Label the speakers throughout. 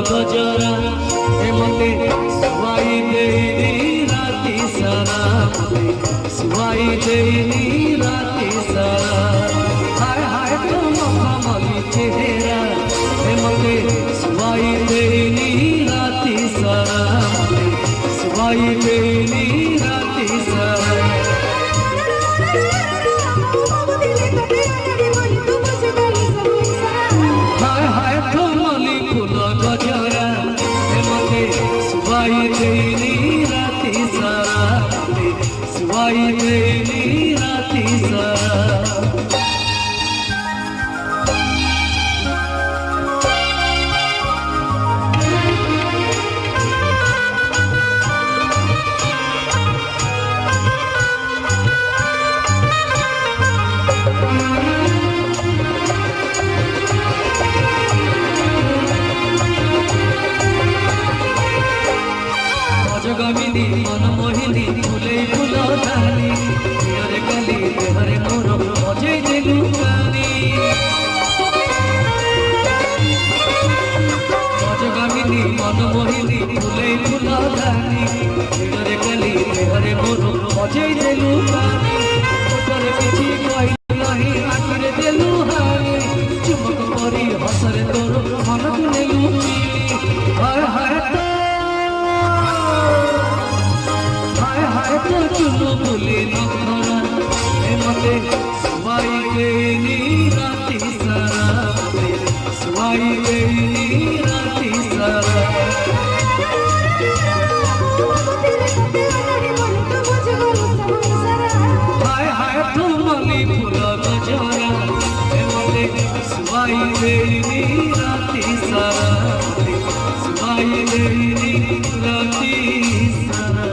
Speaker 1: गजरा मते सुवाई देनी राति सारा सुवाई देनी राति सारा हाय हाय तो मखमली चेहरा मते सुवाई देनी राति सारा सुवाई देनी राति सारा हाय हाय कमली फूल गजरा मते सुवाई देनी राति सारा सुवाई देनी राति सारा जगमिनी मन मोहिनी फुले फुल धानी रे गली देहरे मोर बजे देलु गानी जगमिनी मन मोहिनी फुले फुल धानी रे गली देहरे मोर बजे देलु गानी तोरे किछि कहि नाही आखिरे देलु हानी चुमक परी हसरे तोर मन को नेलु हाय हाय तो चुनो बोले नखरा मते सुवाई देनी राति सारा सुवाई देनी राति सारा हाय हाय कमली फूल गजरा मते सुवाई देनी राति सारा सुवाई देनी राति सारा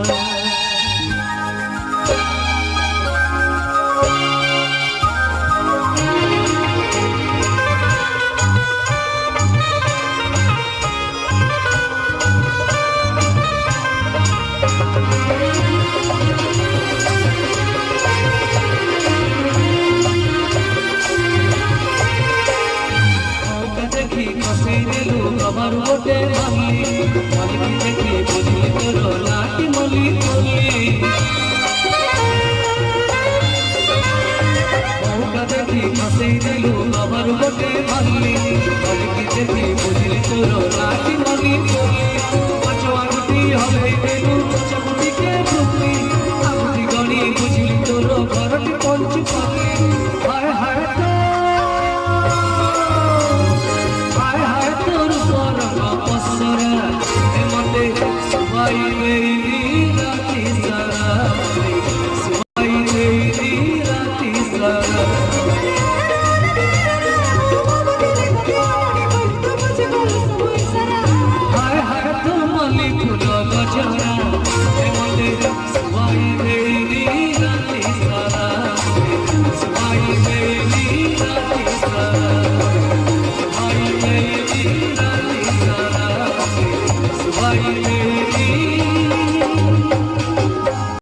Speaker 1: कमर गोटे मल्ली मल्ली देखी बुझली तोर लाटी मल्ली मल्ली मौका देखी फसई देलु कमर गोटे मल्ली मल्ली देखी बुझली तोर लाटी मल्ली मल्ली पछुआ गुटी हले देलु चमुटी के भुक्ति आगुटी गणी बुझली तोर घरटी पंचु पल्ली हाय हाय सुवाई देनी राति सारा सुवाई देनी राति सारा